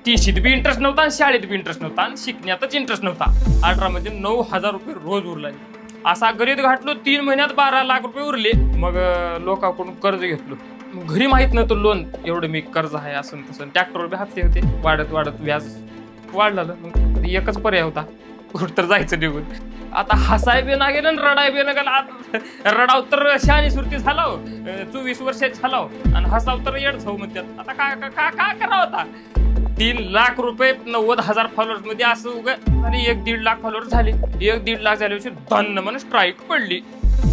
टीशीत बी interest नव्हता आणि शाळेत बी इंटरेस्ट नव्हता आणि शिकण्यातच इंटरेस्ट नव्हता. 18 मध्ये 9,000 रुपये रोज उरला. असा गरीब घाटलो 3 महिन्यात 12 लाख रुपये उरले. मग लोकांकडून कर्ज घेतलो. घरी माहित नव्हतं लोन एवढं मी कर्ज आहे असं तसं. ट्रॅक्टरवर बी हप्ते होते, वाढत वाढत व्याज वाढलं. मग एकच पर्याय होता, कुठं तर जायचं निघून. आता हसाय बी ना गेलं रडाय बी ना गेलं. रडाव तर शहाणी सुरती झालाव, 24 वर्षात झालाव, आणि हसाव तर येड झाऊ म्हणतात. आता काय करावं होता. 3 लाख रुपये 90,000 फॉलोअर्स मध्ये असं उगं आणि 1-1.5 लाख फॉलोअर्स झाले. 1-1.5 लाख झाल्याविषयी धन्न म्हणून स्ट्राईक पडली.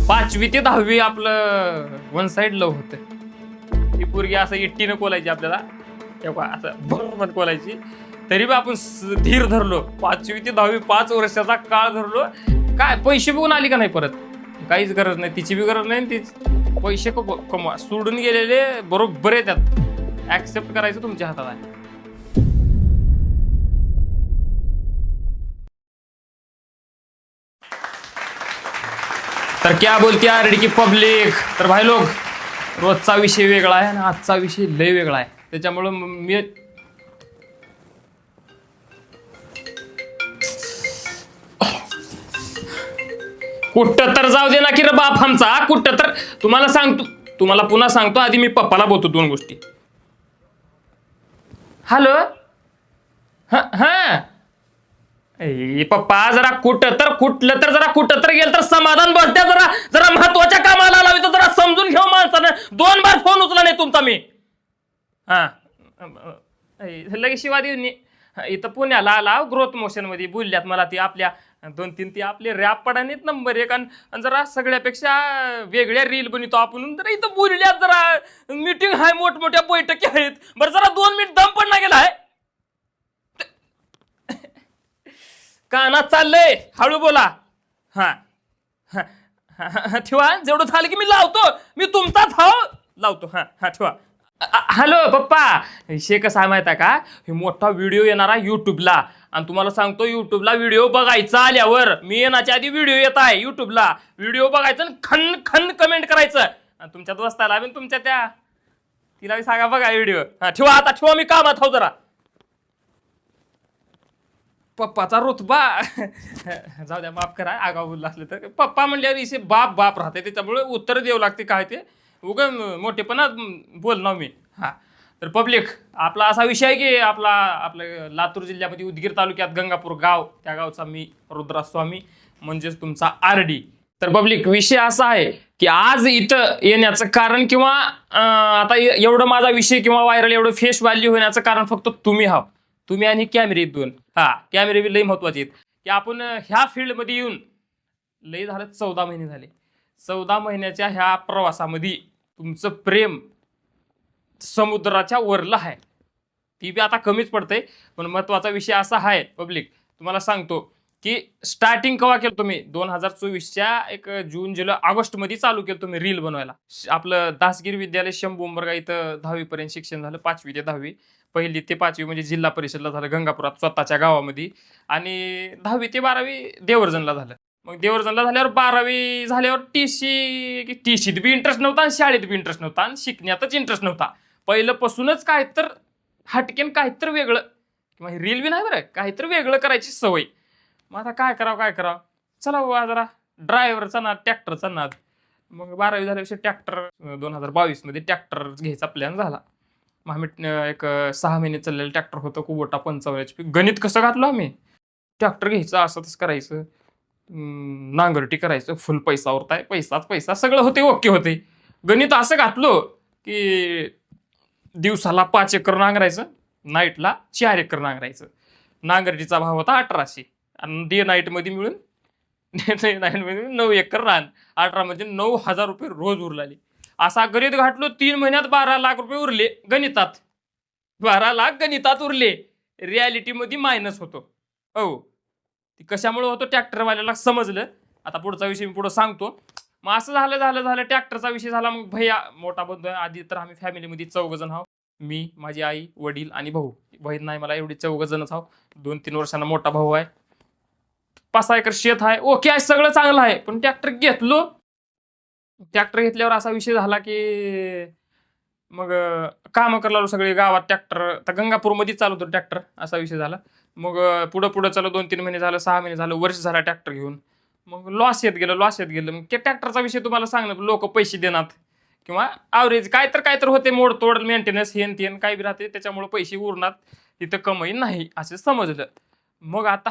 5वी ते 10वी आपलं वन साइड लव होतं. ती पोरगी असं इट्टीनं कोलायची आपल्याला, तेव्हा असं बरोबर कोलायची. तरी बी आपण धीर धरलो. 5वी ते 10वी 5 वर्षाचा काळ धरलो. काय पैसे बघून आली का नाही परत, काहीच गरज नाही, तिची बी गरज नाही. ती पैसे कमवा सोडून गेलेले बरोबर आहे. त्यात ऍक्सेप्ट करायचं तुमच्या हातात आहे. तर क्या बोलते आरडी की पब्लिक. तर भाई लोक, रोजचा विषय वेगळा आहे आणि आजचा विषय लय वेगळा आहे. त्याच्यामुळं मी कुठं तर जाऊ दे ना की रे बाप आमचा. कुठं तर तुम्हाला पुन्हा सांगतो. आधी मी पप्पाला बोलतो 2 गोष्टी. हॅलो. हा पप्पा, जरा कुठलं तर जरा कुठं तर गेल तर समाधान बसत्या. जरा महत्वाच्या कामाला लावी तर जरा समजून घेऊ माणसानं. 2 बार फोन उचला नाही तुमचा मी. हा लगेच शिवा देऊन इथं पुण्याला आला ग्रोथ मोशन मध्ये बोलल्यात मला. ती आपल्या 2-3 ती आपले रॅप पडानीत नंबर 1 आणि जरा सगळ्यापेक्षा वेगळ्या रील बनवतो आपण. जरा इथं बोलल्यात, जरा मीटिंग आहे, मोठमोठ्या बैठकी आहेत. बरं जरा 2 मिनिट दम पण ना गेला आहे. कानात चाललंय, हळू बोला. हा ठेवा. जेवढं झालं की मी लावतो. मी तुमचाच लावतो. हा ठेवा. हॅलो पप्पा. हे कसं आहे माहिती आहे का, हे मोठा व्हिडिओ येणार आहे युट्यूबला. आणि तुम्हाला सांगतो, युट्यूबला व्हिडिओ बघायचा आल्यावर, मी येण्याच्या आधी व्हिडिओ येत आहे युट्यूबला. व्हिडिओ बघायचं आणि खन कमेंट करायचं. आणि तुमच्या दोस्ताला बी तुमच्या त्या तिला बी सांगा बघा व्हिडिओ. हा ठेवा. आता ठेवा, मी कामात हो जरा. पप्पाचा रुतबा जाऊ द्या, माफ करा आगाऊ बोलला असलं तर. पप्पा म्हणल्यावर इथे बाप राहते, त्याच्यामुळे उत्तर द्यावं लागते. काय ते उगा मोठेपणा बोलणार मी. हा तर पब्लिक, आपला असा विषय आहे की आपल्या लातूर जिल्ह्यामध्ये उदगीर तालुक्यात गंगापूर गाव, त्या गावचा मी रुद्रास्वामी म्हणजेच तुमचा आरडी. तर पब्लिक, विषय असा आहे की आज इथं येण्याचं कारण किंवा आता एवढं माझा विषय किंवा व्हायरल एवढं फेस व्हॅल्यू होण्याचं कारण फक्त तुम्ही आणि कॅमेरे 2. कॅमेरे बी लई महत्वाचे आहेत. की आपण ह्या फील्डमध्ये येऊन लई झालं 14 महिने झाले. 14 महिन्याच्या ह्या प्रवासामध्ये तुमचं प्रेम समुद्राच्या वरलं आहे. ती बी आता कमीच पडतंय. पण महत्वाचा विषय असा आहे पब्लिक, तुम्हाला सांगतो की स्टार्टिंग केव्हा केलं तुम्ही, 2024च्या 1 जून जुलै ऑगस्ट मध्ये चालू केलं तुम्ही रील बनवायला. आपलं दासगिरी विद्यालय शंभू उंबरगा इथं 10वी पर्यंत शिक्षण झालं. 5वी ते 10वी, 1ली ते 5वी म्हणजे जिल्हा परिषदला झालं गंगापुरात स्वतःच्या गावामध्ये. आणि 10वी ते 12वी देवर्जनला झालं. मग देवर्जनला झाल्यावर 12वी झाल्यावर टीशीत बी इंटरेस्ट नव्हता आणि शाळेत बी इंटरेस्ट नव्हता आणि शिकण्यातच इंटरेस्ट नव्हता. पहिल्यापासूनच काय तर हटकेन काहीतरी वेगळं, किंवा रील बी नाही बरं, काहीतरी वेगळं करायची सवय. मग आता काय करावं, चला बाबा जरा ड्रायव्हरचा नाद, ट्रॅक्टरचा नाद. मग 12वी झाल्यापेक्षा ट्रॅक्टर 2022 मध्ये ट्रॅक्टर घ्यायचा प्लॅन झाला. मग आम्ही एक 6 महिने चाललेलं ट्रॅक्टर होतं कुबोटा 55. गणित कसं घातलं आम्ही, ट्रॅक्टर घ्यायचं, असं तसं करायचं, नांगरटी करायचं, फुल पैसा उरताय, पैसाच पैसा, सगळं होते, ओके होते. गणित असं घातलो की दिवसाला 5 एकर नांगरायचं, नाईटला 4 एकर नांगरायचं. नांगरटीचा भाव होता 1800 आणि डे नाईट मध्ये मिळून 9 एकर रान. 18 मध्ये 9,000 रुपये रोज उरलाले. असा गणित घातलो 3 महिन्यात 12 लाख रुपये उरले गणितात. 12 लाख गणितात उरले. रियालिटी मध्ये मायनस होतो. हो, ती कशामुळे होतो ट्रॅक्टरवाल्याला समजलं. आता पुढचा विषय मी पुढे सांगतो. मग असं झालं ट्रॅक्टरचा विषय झाला. मग भैया मोठा बंधू आहे. आधी तर आम्ही फॅमिलीमध्ये 4 जण आहोत, मी, माझी आई, वडील आणि भाऊ. बहीण नाही मला, एवढी 4 जणच आहोत. 2-3 वर्षांना मोठा भाऊ आहे. 5-6 एकर शेत आहे, ओके आहे, सगळं चांगलं आहे. पण ट्रॅक्टर घेतल्यावर असा विषय झाला की मग कामं करायला लागलो सगळे गावात ट्रॅक्टर. आता गंगापूरमध्येच चालू होतं ट्रॅक्टर, असा विषय झाला. मग पुढं पुढं चालू 2-3 महिने झालं, 6 महिने झालं, वर्ष झाला ट्रॅक्टर घेऊन. मग लॉस येत गेलं. मग ते ट्रॅक्टरचा विषय तुम्हाला सांगणं, लोक पैसे देणार किंवा ॲव्हरेज काय तर होते, मोडतोड मेंटेनन्स हेन तेन काय बी राहते, त्याच्यामुळे पैसे उरणार, तिथं कमाई नाही असं समजलं. मग आता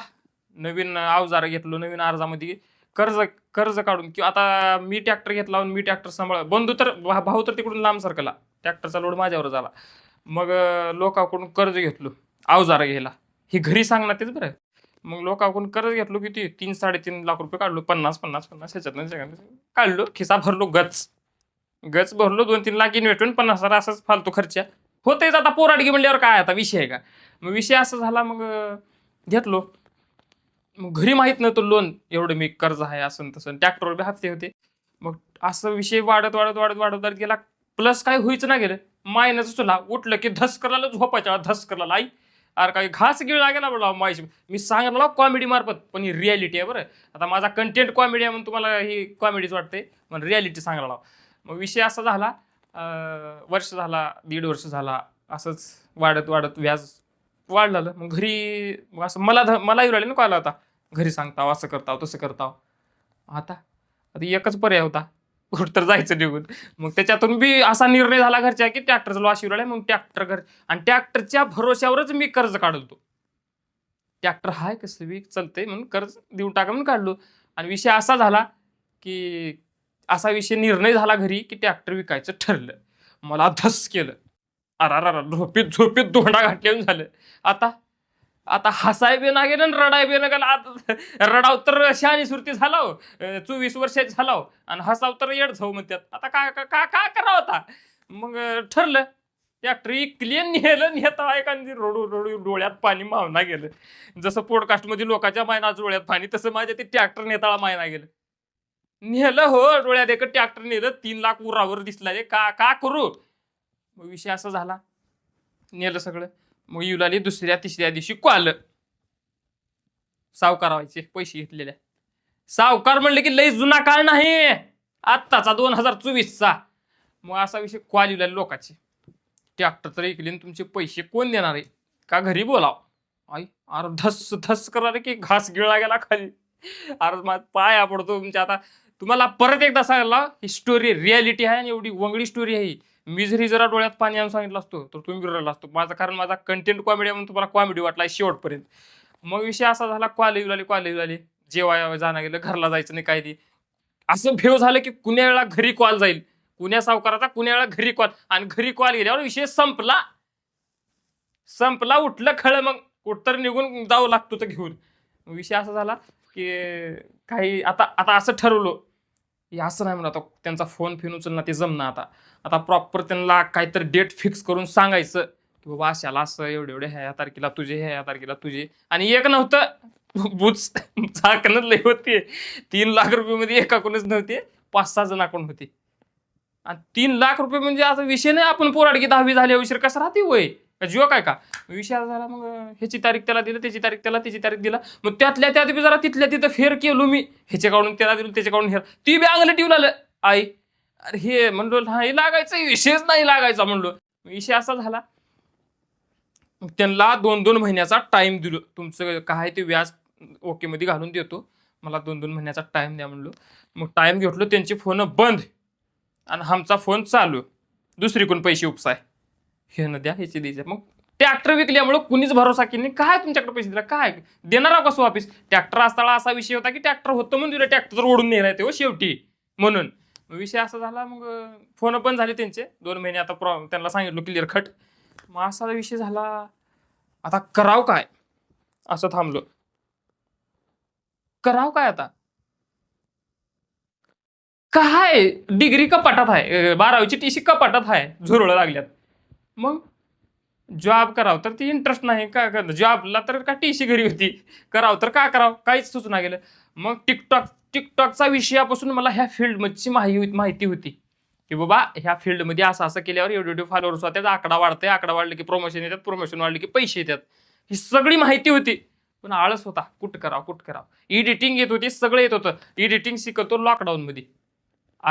नवीन अवजार घेतलो, नवीन अर्जामध्ये कर्ज कर्ज काढून, किंवा आता मी ट्रॅक्टर घेतला आणि मी ट्रॅक्टर सांभाळ, भाऊ तर तिकडून लांब सरकला, ट्रॅक्टरचा लोड माझ्यावर झाला. मग लोकांकडून कर्ज घेतलो अवजार घ्यायला. हे घरी सांगणार तेच बरं. मग लोकांकडून कर्ज घेतलो, किती 3-3.5 लाख रुपये काढलो, 50-50 ह्याच्यातनं काढलो, खिसा भरलो, गच गच भरलो, 2-3 लाख इन्व्हेस्टमेंट, 50,000 असंच फालतू खर्च होतेच. आता पोराडगी म्हणल्यावर काय आता विषय आहे का. मग विषय असा झाला, मग घेतलो. मग घरी माहित नव्हतं लोन एवढं मी कर्ज आहे असं तसं, ट्रॅक्टरवर बी हप्ते होते. मग असं विषय वाढत वाढत वाढत वाढत वाढत गेला. प्लस काय व्हायचं ना गेलं, मायनस तुला उठलं की धस करायला, झोपायच्या धस करायला, आई अरे काही घास गिळला गेला बोला माहिती. मी सांगितलं कॉमेडी मार्फत, पण ही रियालिटी आहे बरं. आता माझा कंटेंट कॉमेडी आहे म्हणून तुम्हाला ही कॉमेडीच वाटते, पण रियालिटी सांगायला. मग विषय असा झाला, वर्ष झाला, 1.5 वर्ष झाला, असंच वाढत वाढत व्याज वाढलं. मग घरी मग असं मला येऊ राहिले ना कॉल, आता घरी सांगताव, असं करताव तसं करताव. आता आता एकच पर्याय होता, कुठं तर जायचं निघून. मग त्याच्यातून बी असा निर्णय झाला घरच्या की ट्रॅक्टरचा लॉस येऊ राहिला. मग ट्रॅक्टर आणि ट्रॅक्टरच्या भरोश्यावरच मी कर्ज काढतो. ट्रॅक्टर हाय कसं बी चालतंय म्हणून कर्ज देऊन टाका म्हणून काढलो. आणि विषय असा झाला की असा विषय निर्णय झाला घरी की ट्रॅक्टर विकायचं ठरलं. मला धस केलं, अरा झोपेत झोपेत दोंडा घातल्यावर झालं. आता आता हसाय बी ना गेलं, रडाय बी ना गेलं. आता रडाव तर शहाणी सुरती झालाव, 24 वर्षाची झालाव, आणि हसाव तर येड झाऊ म्हणतात. आता काय काय काय करावं आता. मग ठरलं, ट्रॅक्टर इकली, नेलं. नेता एखादी रडू रडू डोळ्यात पाणी मावना गेलं. जसं पॉडकास्टमध्ये लोकांच्या मायना डोळ्यात पाणी, तसं माझ्या ते ट्रॅक्टर नेताळा मायना गेलं. नेलं हो, डोळ्यात एक ट्रॅक्टर नेलं, 3 लाख उरावर दिसला. का का करू. मग विषय असा झाला, नेलं सगळं. मग युलाली दुसऱ्या तिसऱ्या दिवशी कॉल, सावकार व्हायचे पैसे घेतलेल्या. सावकार म्हणले की लई जुना काळ नाही, आत्ताचा 2024चा. मग असा विषय कॉल युला लोकांचे, ट्रॅक्टर तर ऐकले, तुमचे पैसे कोण देणार आहे, का घरी बोलाव. आई अरे धस धस करा की घास गिळला गेला खाली. अरे माझ पाया पडतो तुमच्या. आता तुम्हाला परत एकदा सांगायला, ही स्टोरी रियालिटी आहे आणि एवढी वंगडी स्टोरी आहे. मी जरी जरा डोळ्यात पाणी आणून सांगितलं असतो तर तुम्ही रडला असतो. कारण माझा कंटेंट कॉमेडी म्हणून तुम्हाला कॉमेडी वाटला शेवटपर्यंत. मग विषय असा झाला, कॉलेज आली, जेव्हा जाणं गेलं, घरला जायचं नाही काय ते. असं भेव झालं की कुण्या वेळा घरी कॉल जाईल, कुण्या सावकाराचा कुण्या वेळा घरी कॉल, आणि घरी कॉल गेल्यावर विषय संपला. उठलं खळं, मग कुठतर निघून जाऊ लागतो तर घेऊन. विषय असा झाला की काही आता आता असं ठरवलं, हे असं नाही म्हणून आता त्यांचा फोन फिन उचलणं ते जमणं. आता आता प्रॉपर त्यांना काहीतरी डेट फिक्स करून सांगायचं की बाबा अशाला असं एवढे ह्या तारखेला तुझे, ह्या तारखेला तुझे. आणि एक नव्हतं बुच झाकणच लय होते. 3 लाख रुपये मध्ये एकाकडूनच नव्हते, 5-6 जण अकाउंट होते. आणि 3 लाख रुपये म्हणजे आता विषय नाही. आपण पोराडकी 10वी झाल्या विषय कसं राहते वय जिओ काय का विषय झाला. मग ह्याची तारीख त्याला दिलं, त्याची तारीख त्याला, त्याची तारीख दिला. मग त्यातल्या त्यात बी जरा तिथल्या तिथं फेर केलो मी. ह्याच्याकडून त्याला दिलं, त्याच्याकडून हे ती बी अंगलं टिवलं आलं. आई अरे हे म्हणलो नाही लागायचं, विषयच नाही लागायचा म्हणलो. विषय असा झाला, मग त्यांना 2-2 महिन्याचा टाइम दिलो. तुमचं काय ते व्याज ओके मध्ये घालून देतो, मला 2-2 महिन्याचा टाइम द्या म्हणलो. मग टाइम घेतलो, त्यांची फोन बंद आणि आमचा फोन चालू. दुसरी कोण पैसे उपसाय, हे न द्या ह्याचे द्यायचे. मग ट्रॅक्टर विकल्यामुळे कुणीच भरोसा केली नाही. काय तुमच्याकडे पैसे दिला, काय देणार आहो कसं वापिस. ट्रॅक्टर असताना असा विषय होता की ट्रॅक्टर होतं म्हणून दिलं, ट्रॅक्टर तर ओढून नेला हो शेवटी म्हणून. विषय असा झाला, मग फोन पण झाले त्यांचे 2 महिने. आता त्यांना सांगितलं क्लिअर कट. मग असा विषय झाला, आता कराव काय असं थांबलो. कराव काय आता, काय डिग्री कपाटात आहे, 12वीची टीसी कपाटात आहे, झुरळ लागल्यात. मग जॉब करावं तर ती इंटरेस्ट नाही का, जॉबला तर का टीसी घरी होती, करावं तर का करावं काहीच सुचना गेलं. मग टिकटॉकचा विषयापासून मला ह्या फील्डची माहिती होती की बाबा ह्या फील्डमध्ये असं असं केल्यावर एवढे फॉलोअर्स होतात, आकडा वाढतंय, आकडा वाढले की प्रमोशन येतात, प्रमोशन वाढले की पैसे येतात. ही सगळी माहिती होती, पण आळस होता. कुठं करावं. एडिटिंग येत होती, सगळं येत होतं. एडिटिंग शिकवतो लॉकडाऊनमध्ये.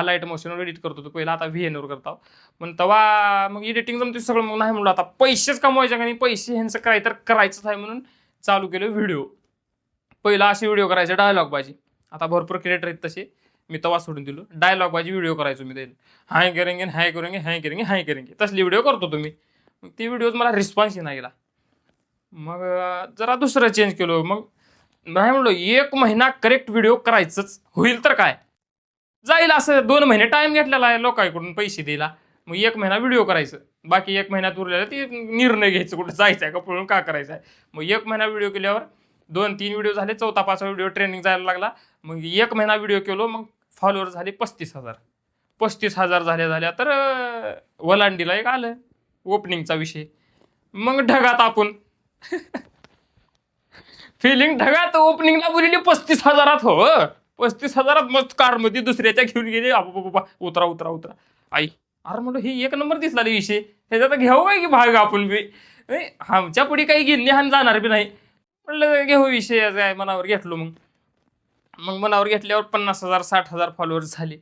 लाईट मोशनवर एडिट करत होतो पहिला, आता VN वर करतो. मग तेव्हा मग एडिटिंग जमते सगळं. मग नाही म्हणलं आता पैसेच कमवायचे का नाही, पैसे ह्यांचं काय तर करायचंच आहे म्हणून चालू केलं व्हिडिओ. पहिला असे व्हिडिओ करायचे डायलॉग बाजी. आता भरपूर क्रिएटर आहेत तसे, मी तवा सोडून दिलो. डायलॉग बाजी व्हिडिओ करायचो मी त्याला. हाय करेंगे हाय करेंगे हाय करेंगे हाय करेंगे तसली व्हिडिओ करतो तुम्ही. मग ते व्हिडिओज मला रिस्पॉन्स नाही गेला. मग जरा दुसरं चेंज केलो. मग नाही म्हणलो 1 महिना करेक्ट व्हिडिओ करायचंच, होईल तर काय जाईल. असं 2 महिने टाइम घेतलेला आहे लोकांकडून पैसे द्यायला. मग 1 महिना व्हिडिओ करायचं, बाकी 1 महिन्यात उरलेला ते निर्णय घ्यायचं कुठं जायचं आहे का पळून का करायचं आहे. मग 1 महिना व्हिडिओ केल्यावर 2-3 व्हिडिओ झाले, 4था-5वा व्हिडिओ ट्रेनिंग जायला लागला. मग 1 महिना व्हिडिओ केलो, मग फॉलोअर झाले 35,000. 35,000 झाल्या तर वलांडीला एक आलं ओपनिंगचा विषय. मग ढगात आपण फिलिंग ढगात ओपनिंगला बोलली 35,000 हो. 35,000 मस्त कारमध्ये दुसऱ्याच्या घेऊन गेले. बाबा उतरा उतरा उतरा आई. अरे म्हणलं हे 1 नंबर दिसला रे विषय, ह्याच्यात घेऊ काय की भाग आपण बी. आमच्या पुढे काही गिन्नी हान जाणार बी नाही. म्हणलं घेऊ विषय काय मनावर घेतलो. मग मनावर घेतल्यावर 50,000 60,000 फॉलोअर्स झाले.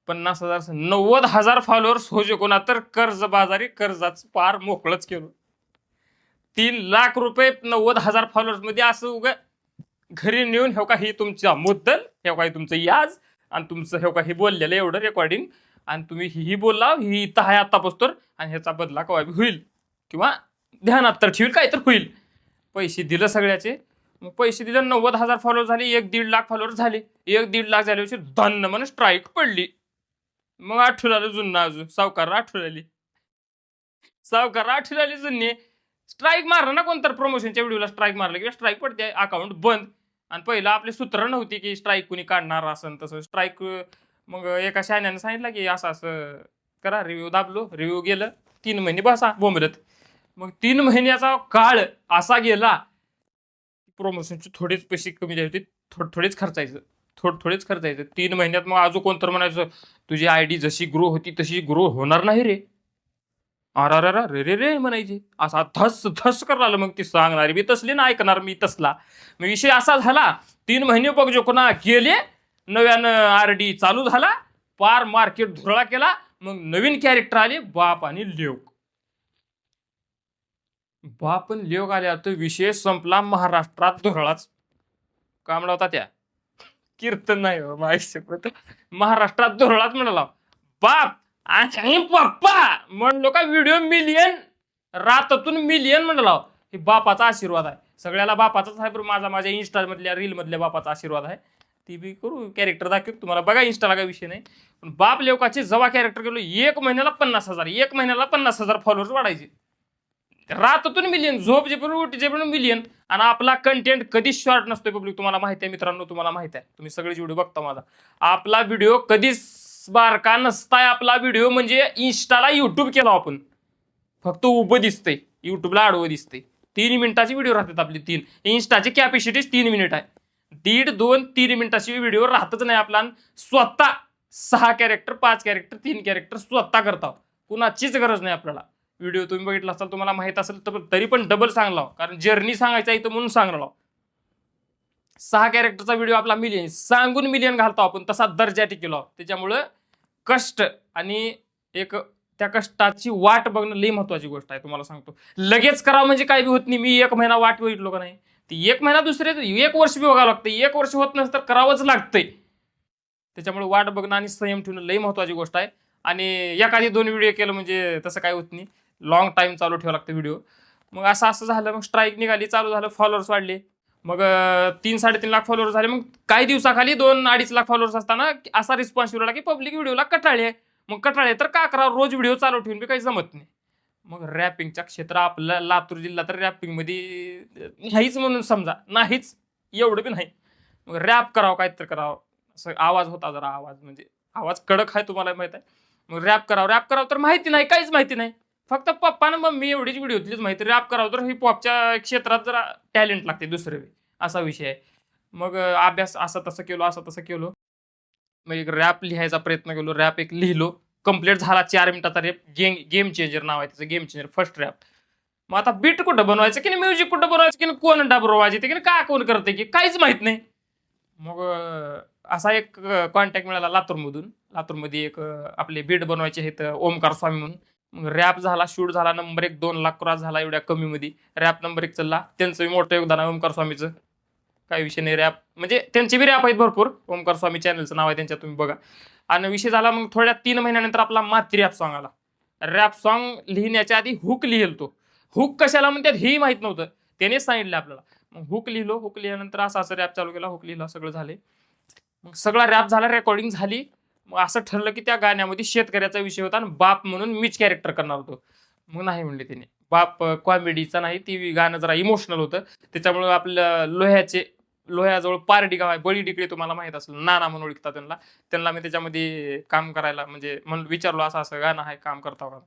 50,000 90,000 फॉलोअर्स हो कोणा तर कर्ज बाजारी कर्जाच पार मोकळच केलो. 3 लाख रुपये 90,000 फॉलोअर्स मध्ये असं उगा घरी नेऊन हे का ही तुमच्या मुद्दल, हे का तुमचं याज, आणि तुमचं हे का हे बोललेलं एवढं रेकॉर्डिंग, आणि तुम्ही ही बोलला ही इथं आहे आता बसतोर, आणि ह्याचा बदला कवा होईल किंवा ध्यानात तर ठेवील काय तर होईल. पैसे दिलं सगळ्याचे. मग पैसे दिले, 90,000 फॉलोअर झाले, 1-1.5 लाख फॉलोअर झाले. 1-1.5 लाख झाल्यावर धन्न म्हणून स्ट्राईक पडली. मग आठवलं आलं जुनं, अजून सावकार आठवलं आली जुने. स्ट्राईक मारलं ना कोणतर प्रमोशनच्या व्हिडिओला स्ट्राईक मारलं किंवा स्ट्राईक पडते, अकाउंट बंद. आणि पहिलं आपले सूत्र नव्हती की स्ट्राईक कुणी काढणार असं तसं स्ट्राईक. मग एका शाण्यानं सांगितलं की असं असं करा, रिव्ह्यू दाबलो, रिव्ह्यू गेलं, 3 महिने बसा बोंबलत. मग 3 महिन्याचा काळ असा गेला, प्रमोशनचे थोडेच पैसे कमी द्यायचे, थोडेच खर्चायचं 3 महिन्यात. मग अजून कोणतर म्हणायचं तुझी आयडी जशी ग्रो होती तशी ग्रो होणार नाही रे. अरे रे रे म्हणायची. असा धस धस करायला. मग ती सांगणारी मी तसली ना, ऐकणार मी तसला. मग विषय असा झाला, 3 महिने बघ जो कोणा गेले, नव्यानं RD चालू झाला, पार मार्केट धुरळा केला. मग नवीन कॅरेक्टर आले, बाप आणि लेव. बाप आणि लेव आल्या तर विषय संपला. महाराष्ट्रात धुरळाच. का म्हणला होता त्या कीर्तन नाही हो महाराष्ट्रात धुरळाच म्हणाला. बाप आणि पप्पा म्हणलो का व्हिडिओ मिलियन, रातातून मिलियन म्हणला. हे बापाचा आशीर्वाद आहे. सगळ्याला बापाचाच आहे, पण माझ्या इंस्टा मधल्या रील मधल्या बापाचा आशीर्वाद आहे. ती बी करू कॅरेक्टर दाखव तुम्हाला, बघा इंस्टाला काही विषय नाही. पण बाप लेवकाचे जेव्हा कॅरेक्टर केलो, 1 महिन्याला 50,000 फॉलोअर्स वाढायचे. रातातून मिलियन, झोप जे पण उठ जे पण मिलियन. आणि आपला कंटेंट कधीच शॉर्ट नसतोय पब्लिक, तुम्हाला माहिती आहे मित्रांनो, तुम्हाला माहिती आहे, तुम्ही सगळेच व्हिडिओ बघता माझा. आपला व्हिडिओ कधीच बारका नसताय. आपला व्हिडिओ म्हणजे इंस्टाला युट्यूब केला आपण, फक्त उभं दिसतंय, युट्यूबला आडवं दिसतंय. 3 मिनिटाची व्हिडिओ राहतात आपली. 3 इंस्टाची कॅपॅसिटी 3 मिनिट आहे. 1.5-2-3 मिनिटाची व्हिडिओ राहतच नाही आपला. स्वतः 6 कॅरेक्टर 5 कॅरेक्टर 3 कॅरेक्टर स्वतः करता, कुणाचीच गरज नाही आपल्याला. व्हिडिओ तुम्ही बघितला असाल, तुम्हाला माहित असेल तर तरी पण डबल सांगला, कारण जर्नी सांगायचा इथं म्हणून सांगला. 6 कॅरेक्टरचा व्हिडिओ आपला मिलियन, सांगून मिलियन घालतो आपण, तसा दर्जा टिकलो. त्याच्यामुळं कष्ट आणि एक त्या कष्टाची वाट बघणं लई महत्वाची गोष्ट आहे. तुम्हाला सांगतो, लगेच करावं म्हणजे काय बी होत नाही. मी 1 महिना वाट बघितलो का नाही, ती 1 महिना दुसरे 1 वर्ष बी बघावं लागतं. 1 वर्ष होत नसतं तर करावंच लागतंय. त्याच्यामुळे वाट बघणं आणि संयम ठेवणं लई महत्वाची गोष्ट आहे. आणि एखादी 2 व्हिडिओ केलं म्हणजे तसं काय होत नाही, लॉंग टाइम चालू ठेवावं लागतं व्हिडिओ. मग असं झालं. मग स्ट्राईक निघाली, चालू झालं, फॉलोअर्स वाढले. मग 3-3.5 लाख फॉलोअर्स झाले. मग काही दिवसाखाली 2-2.5 लाख फॉलोअर्स असताना असा रिस्पॉन्स येऊ लागला की पब्लिक व्हिडिओला कटाळे आहे. मग कटाळे तर का करावं, रोज व्हिडिओ चालू ठेवून बी काही जमत नाही. मग रॅपिंगच्या क्षेत्र आपला लातूर जिल्हा तर रॅपिंगमध्ये नाहीच म्हणून समजा, नाहीच एवढं बी नाही. मग रॅप करावं, काय तर करावं. असं आवाज होता जरा, आवाज कडक आहे तुम्हाला माहित आहे. मग रॅप करावं तर माहिती नाही, काहीच माहिती नाही. फक्त पप्पा ना मम्मी एवढीच व्हिडिओतलीच माहिती. रॅप करावं तर हिपहॉपच्या क्षेत्रात जरा टॅलेंट लागते दुसरे, असा विषय आहे. मग अभ्यास असं तसं केलो. मग एक रॅप लिहायचा प्रयत्न केलो. रॅप एक लिहिलो, कम्प्लीट झाला. 4 मिनिटाचा रॅप. गेम चेंजर नाव आहे त्याचं, गेम चेंजर फर्स्ट रॅप. मग आता बीट कुठं बनवायचं की म्युझिक कुठं बनवायचं की कोण डाबरो वाजते की का कोण करते की काहीच माहित नाही. मग असा एक कॉन्टॅक्ट मिळाला लातूरमध्ये एक आपले बीट बनवायचे आहेत ओमकार स्वामी म्हणून. मग रॅप झाला, शूट झाला, नंबर 1 2 लाख क्रॉस झाला एवढ्या कमीमध्ये. रॅप नंबर 1 चालला. त्यांचं मोठं योगदान आहे ओमकार स्वामीचं, काही विषय नाही. रॅप म्हणजे त्यांचे बी रॅप आहेत भरपूर. ओमकार स्वामी चॅनलचं नाव आहे त्यांच्या, तुम्ही बघा. आणि विषय झाला मग थोड्या 3 महिन्यानंतर आपला माती रॅप सॉन्ग आला. रॅप सॉन्ग लिहिण्याच्या आधी हुक लिहिल तो. हुक कशाला म्हणतात हेही माहित नव्हतं, त्यानेच सांगितलं आपल्याला. मग हुक लिहिलो, हुक लिहिल्यानंतर असं रॅप चालू केला, हुक लिहिला, सगळं झाले. मग सगळा रॅप झाला, रेकॉर्डिंग झाली. मग असं ठरलं की त्या गाण्यामध्ये शेतकऱ्याचा विषय होता आणि बाप म्हणून मीच कॅरेक्टर करणार होतो. मग नाही म्हणले त्याने, बाप कॉमेडीचा नाही, ती गाणं जरा इमोशनल होतं. त्याच्यामुळे आपलं लोह्याजवळ पारडी गाव आहे, बळी डिकळे, तुम्हाला माहित असेल, नाना म्हणून ओळखतात त्यांना मी त्याच्यामध्ये काम करायला म्हणजे म्हणून विचारलो, असं गाणं आहे, काम करता का.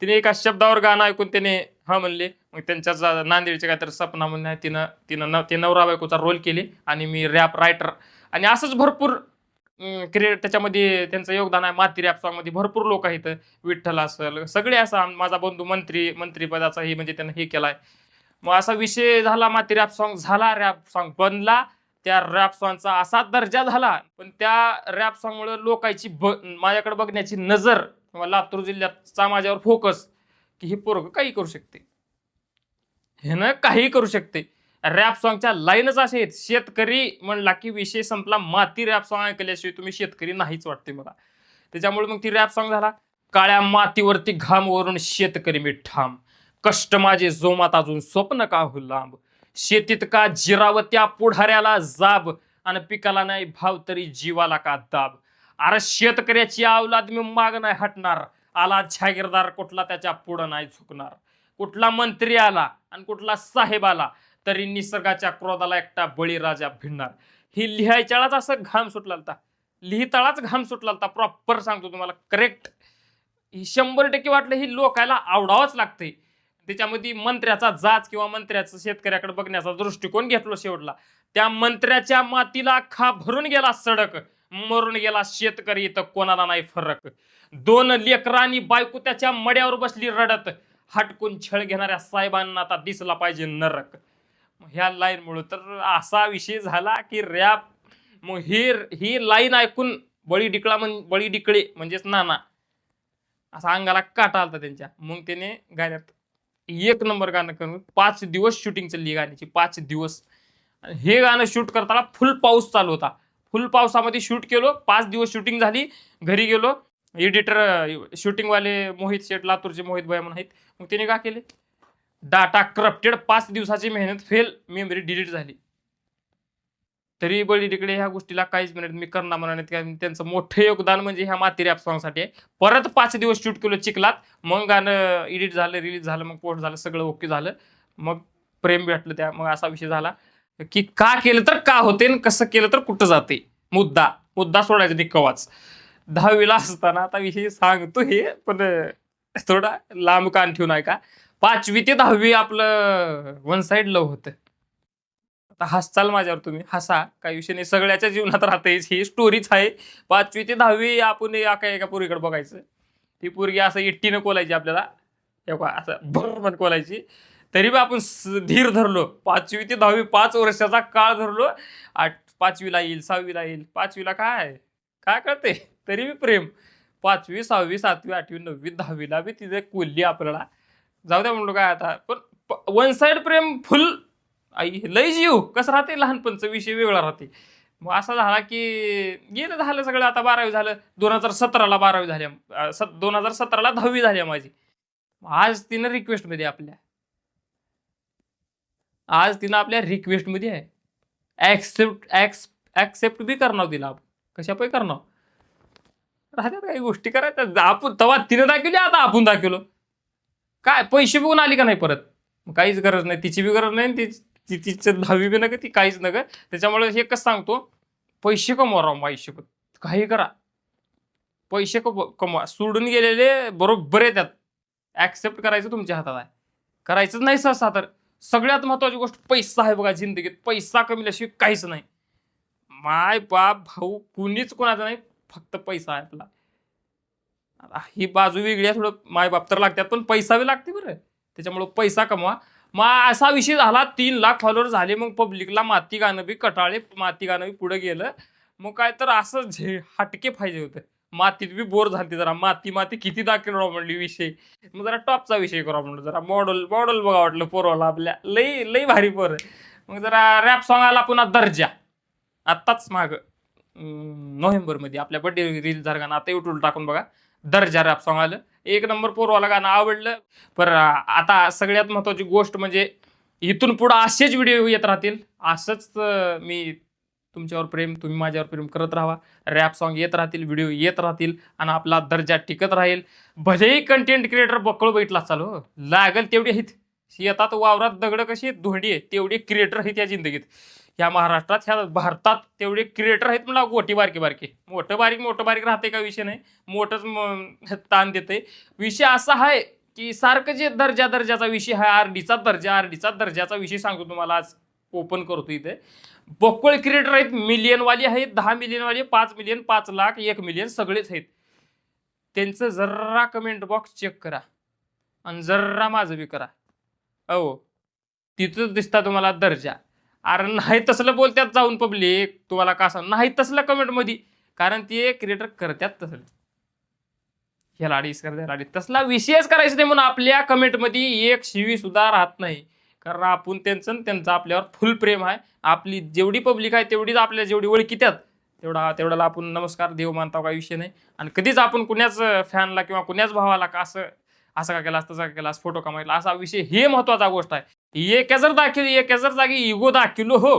तिने एका शब्दावर गाणं ऐकून त्याने हा म्हणले. मग त्यांच्याच नांदेडचे काहीतरी सपना म्हणून आहे, ते नवरा बायकोचा रोल केले आणि मी रॅप रायटर. आणि असंच भरपूर त्याच्यामध्ये त्यांचं योगदान आहे. माती रॅप सॉन्ग मध्ये भरपूर लोक आहेत, विठ्ठल असेल, सगळे. असा माझा बंधू मंत्रीपदाचाही म्हणजे त्यानं हे केलाय. मग असा विषय झाला, माती रॅप सॉन्ग झाला, रॅप सॉन्ग बनला. त्या रॅप सॉन्गचा असा दर्जा झाला, पण त्या रॅप सॉन्गमुळे लोकांची माझ्याकडे बघण्याची नजर किंवा लातूर जिल्ह्याचा माझ्यावर फोकस, की हे पोरग काही करू शकते, हे ना काही करू शकते. रॅप सॉन्गच्या लाईनच असे आहेत. शेतकरी म्हणला की विषय संपला. माती रॅप सॉन्ग ऐकल्याशिवाय तुम्ही शेतकरी नाहीच वाटते मला. त्याच्यामुळे मग ती रॅप सॉन्ग झाला. काळ्या मातीवरती घाम वरून शेतकरी मी ठाम, कष्ट माझे जोमात अजून स्वप्न का हो लांब, शेतीत का जिरावत्या पुढाऱ्याला जाब, आणि पिकाला नाही भाव तरी जीवाला का दाब. अरे शेतकऱ्याची अवलाद मी माग नाही हटणार, आला जागीरदार कुठला त्याच्या पुढं नाही झुकणार. कुठला मंत्री आला आणि कुठला साहेब आला तरी निसर्गाच्या क्रोधाला एकटा बळीराजा भिडणार. ही लिहायच्यालाच असं घाम सुटला होता, लिहिताळाच घाम सुटला होता. प्रॉपर सांगतो तुम्हाला, करेक्ट. ही 100% वाटलं ही लोकायला आवडावंच लागते. त्याच्यामध्ये मंत्र्याचा जाच किंवा मंत्र्याचं शेतकऱ्याकडे बघण्याचा दृष्टिकोन घेतलो शेवटला. त्या मंत्र्याच्या मातीला खा भरून गेला सडक, मरून गेला शेतकरी, तर कोणाला नाही फरक. 2 लेकरांनी बायको त्याच्या मड्यावर बसली रडत, हटकून छळ घेणाऱ्या साहेबांना आता दिसला पाहिजे नरक. ह्या लाईन मुळे तर असा विषय झाला की रॅप. मग ही लाईन ऐकून बळी डिकळे म्हणजेच नाना, असा अंगाला काटा आलता त्यांच्या. मग त्याने गाण्यात 1 नंबर गाणं करून 5 दिवस शूटिंग चालली गाण्याची, 5 दिवस. हे गाणं शूट करताना फुल पाऊस चालू होता. फुल पावसामध्ये शूट केलो, 5 दिवस शूटिंग झाली. घरी गेलो, एडिटर शूटिंगवाले मोहित शेठ, लातूरचे मोहित भाई म्हणून आहेत. मग त्याने काय केले, डाटा करप्टेड, 5 दिवसाची मेहनत फेल, मेमरी डिलीट झाली. तरी बळी तिकडे ह्या गोष्टीला काहीच मिनिट मी करणार म्हणा. त्यांचं मोठं योगदान म्हणजे ह्या माती रॅप सॉन्गसाठी आहे. परत 5 दिवस शूट केलं चिखलात, मग गाणं एडिट झालं, रिलीज झालं, मग पोस्ट झालं, सगळं ओके झालं. मग प्रेम भेटलं त्या. मग असा विषय झाला की का केलं तर का होते, कसं केलं तर कुठं जाते. मुद्दा सोडायचा नाही कवाच. 10वीला असताना, आता विषय सांगतो हे पण थोडा लांब कान ठेवून आहे का. 5वी ते 10वी आपलं वन साइड लव्ह होतं. आता हसचाल माझ्यावर, तुम्ही हसा, काही विषय नाही, सगळ्याच्या जीवनात राहते, ही स्टोरीच आहे. 5वी ते 10वी आपण एका पोरीकडे बघायचं. ती पोरगी असं 80 कोलायची आपल्याला, असं भरमन कोलायची. तरी बी आपण धीर धरलो. 5वी ते 10वी 5 वर्षाचा काळ धरलो. 5वीला येईल, 6वीला येईल, 5वीला काय कळते, तरी बी प्रेम. 5वी 6वी 7वी 8वी 9वी 10वीला बी तिथे कोल्ली आपल्याला. जाऊ द्या म्हणलो काय आता. पण वन साइड प्रेम फुल. आई लय जीव कसं राहते, लहानपणचा विषय वेगळा राहते. मग असा झाला की गेलं झालं सगळं. आता 12वी झालं, 2017ला 12वी झाली, 2017ला 10वी झाली माझी. आज तिनं रिक्वेस्टमध्ये आपल्या रिक्वेस्टमध्ये आहे. ऍक्सेप्ट बी करणार तिला. कशा पण करणार राहत्यात काही गोष्टी करायच्या. आपण तेव्हा तिने दाखवली, आता आपण दाखवलो. काय पैसे बघून आली का नाही परत, काहीच गरज नाही, तिची बी गरज नाही, तिचं 10वी बी नका, ती काहीच नका. त्याच्यामुळे हे कसं सांगतो, पैसे कमवा राव, आयुष्य काही करा, पैसे कमवा. सोडून गेलेले बरोबर आहे, त्यात ऍक्सेप्ट करायचं तुमच्या हातात आहे. करायचंच नाही सहसा. तर सगळ्यात महत्वाची गोष्ट पैसा आहे बघा जिंदगीत. पैसा कमील्याशिवाय काहीच नाही. माय बाप भाऊ कुणीच कोणाचा नाही, फक्त पैसा आहे आपला. ही बाजू वेगळी आहे, थोडं माय बाप तर लागतात, पण पैसा बी लागते बरं. त्याच्यामुळे पैसा कमवा. मग असा विषय झाला, 3 लाख फॉलोअर झाले. मग पब्लिकला माती गाणं बी कटाळे, माती गाणं बी पुढे गेलं. मग काय तर असं हटके पाहिजे होते. मातीत बी बोर झाली जरा, माती किती दाखल राव म्हणली विषय. मग जरा टॉपचा विषय करा म्हणलं, जरा मॉडेल बघा वाटलं पोरवाला आपल्या, लई लई भारी पोर आहे. मग जरा रॅप सॉंग आला पुन्हा दर्जा, आत्ताच माग नोव्हेंबरमध्ये आपल्या बर्थडे रिलीज झालं गाणं, आता युट्यूब टाकून बघा, दर्जा रॅप सॉंग आलं, एक नंबर पोरवाला गाणं आवडलं. पर आता सगळ्यात महत्वाची गोष्ट म्हणजे इथून पुढं असेच व्हिडिओ येत राहतील, असंच मी तुमच्यावर प्रेम, तुम्ही माझ्यावर प्रेम करत राहा, रॅप सॉंग येत राहतील, व्हिडिओ येत राहतील आणि आपला दर्जा टिकत राहील. भलेही कंटेंट क्रिएटर बकळ बैठला चालू लागल तेवढे आहेत, येतात वावरात दगड कशी धोंडी आहे तेवढे क्रिएटर आहेत या जिंदगीत, ह्या महाराष्ट्रात, ह्या भारतात तेवढे क्रिएटर आहेत. मला गोटी बारकी मोठं बारीक राहते का विषय नाही, मोठंच ताण देते. विषय असा आहे की सारखं जे दर्जाचा विषय आहे, आरडीचा दर्जाचा विषय सांगतो तुम्हाला, आज ओपन करतो इथे. बक्कळ क्रिएटर आहेत, मिलियनवाली आहेत, 10 मिलियनवाली, 5 मिलियन, 5 लाख, 1 मिलियन, सगळेच आहेत. त्यांचं जरा कमेंट बॉक्स चेक करा आणि जरा माझं बी करा. हो, तिथंच दिसता तुम्हाला दर्जा. अरे नाही तसलं बोलतात जाऊन पब्लिक, तुम्हाला का सांग नाही तसलं कमेंटमध्ये, कारण ते क्रिएटर करतात तसं, ह्याला अडीच करतात, तसला विषयच करायचा नाही म्हणून आपल्या कमेंटमध्ये एक शिवी सुद्धा राहत नाही. कारण आपण त्यांचं आपल्यावर फुल प्रेम आहे. आपली जेवढी पब्लिक आहे तेवढीच आपल्या जेवढी ओळखीतात तेवढ्याला आपण नमस्कार देव मानता, काही विषय नाही. आणि कधीच आपण कुण्याच फॅनला किंवा कुण्याच भावाला का असं का केलास तसा केलास, फोटो कमायला असा विषय, हे महत्वाचा गोष्ट आहे. एक जर जागी इगो दाखिलो हो,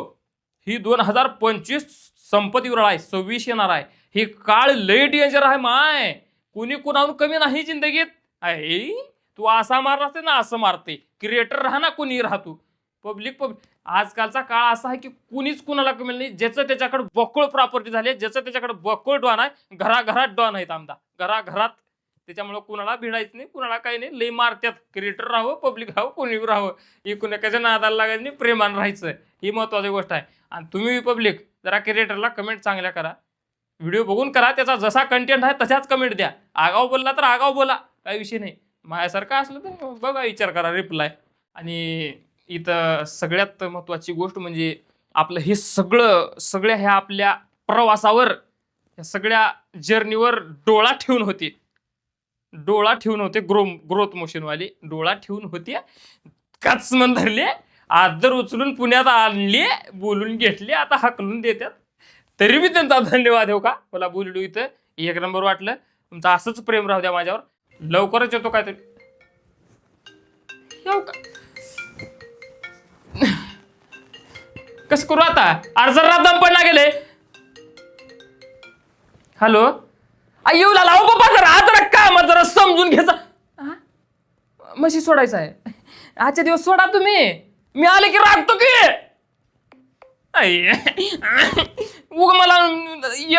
ही 2025 संपत्ती विरळ आहे, 26 येणार आहे. हे काळ लय डेंजर आहे माय, कुणी कुणाहून कमी नाही जिंदगीत. आहे तू असा मारलास ना असं मारते, क्रिएटर राहा ना कुणी राहतो, पब्लिक आजकालचा काळ असा आहे की कुणीच कुणाला कमी नाही. ज्याचं त्याच्याकडे बक्कळ प्रॉपर्टी झाली, ज्याचं त्याच्याकडे बक्कळ डॉन आहे, घराघरात डॉन आहेत आमदार, घराघरात. त्याच्यामुळे कुणाला भिडायचं नाही, कुणाला काही नाही, लई मारतात. क्रिएटर राहावं, पब्लिक राहावं, कोणी राहावं, एकूण एकाच्या नादाला लागायचं नाही, प्रेमानं राहायचं, ही महत्वाची गोष्ट आहे. आणि तुम्ही पब्लिक जरा क्रिएटरला कमेंट चांगल्या करा, व्हिडिओ बघून करा, त्याचा जसा कंटेंट आहे तशाच कमेंट द्या. आगाव बोलला तर आगाव बोला, काही विषय नाही. माझ्यासारखं असलं तर बघा, विचार करा, रिप्लाय. आणि इथं सगळ्यात महत्वाची गोष्ट म्हणजे आपलं हे सगळ्या ह्या आपल्या प्रवासावर, ह्या सगळ्या जर्नीवर डोळा ठेवून होते ग्रोथ मोशनवाली, डोळा ठेवून होते, काचमन धरले, आदर उचलून पुण्यात आणले, बोलून घेतले, आता हाकलून देतात. तरी मी त्यांचा धन्यवाद हो का, मला बोललो इथं एक नंबर वाटलं. तुमचं असंच प्रेम राहू द्या माझ्यावर, लवकरच येतो काहीतरी. येऊ का कसं करू आता, अर्ज दम पण ना गेले. हॅलो, येऊ लागला हो बाबा, जरा काम जरा समजून घ्यायचा. म्हशी सोडायचं आहे आजच्या दिवस, सोडा तुम्ही, मी आले की राखतो की. उग मला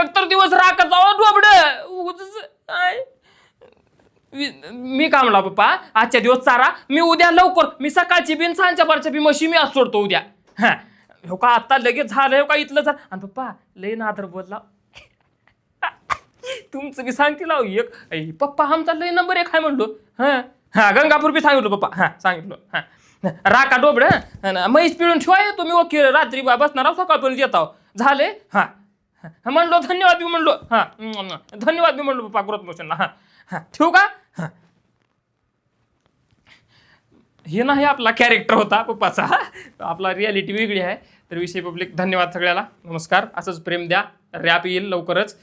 एकतर दिवस राखत जावं डोबड, मी काय म्हणला पप्पा, आजच्या दिवस चारा, मी उद्या लवकर, मी सकाळची बिन सांच्या पारच्या बी म्हशी मी आज सोडतो उद्या. हा हो का, आता लगेच झालं हो का, इथलं झालं. आणि पप्पा लय नादर बोलला, तुमचं बी सांगतील एक, पप्पा आमचा लय नंबर 1 आहे म्हणलो. हा गंगापूर बी सांगितलं पप्पा, हा सांगितलं. हा राखा डोबड, म्हैस पिळून ठेवाय तुम्ही, ओके रात्री बसणार आहो, सकाळपर्यंत येत आहो, झाले. हा म्हणलो धन्यवाद बी म्हणलो, हा धन्यवाद बी म्हणलो पप्पा ग्रोथ मोशनला. हा ठेवू का. हे नाही आपला कॅरेक्टर होता पप्पाचा, आपला रियालिटी वेगळी आहे. तर विषय पब्लिक, धन्यवाद सगळ्याला, नमस्कार. असंच प्रेम द्या, रॅप येईल लवकरच.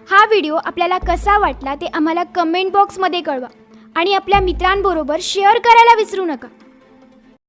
हा व्हिडिओ आपल्याला कसा वाटला ते आम्हाला कमेंट बॉक्समध्ये कळवा आणि आपल्या मित्रांबरोबर शेअर करायला विसरू नका.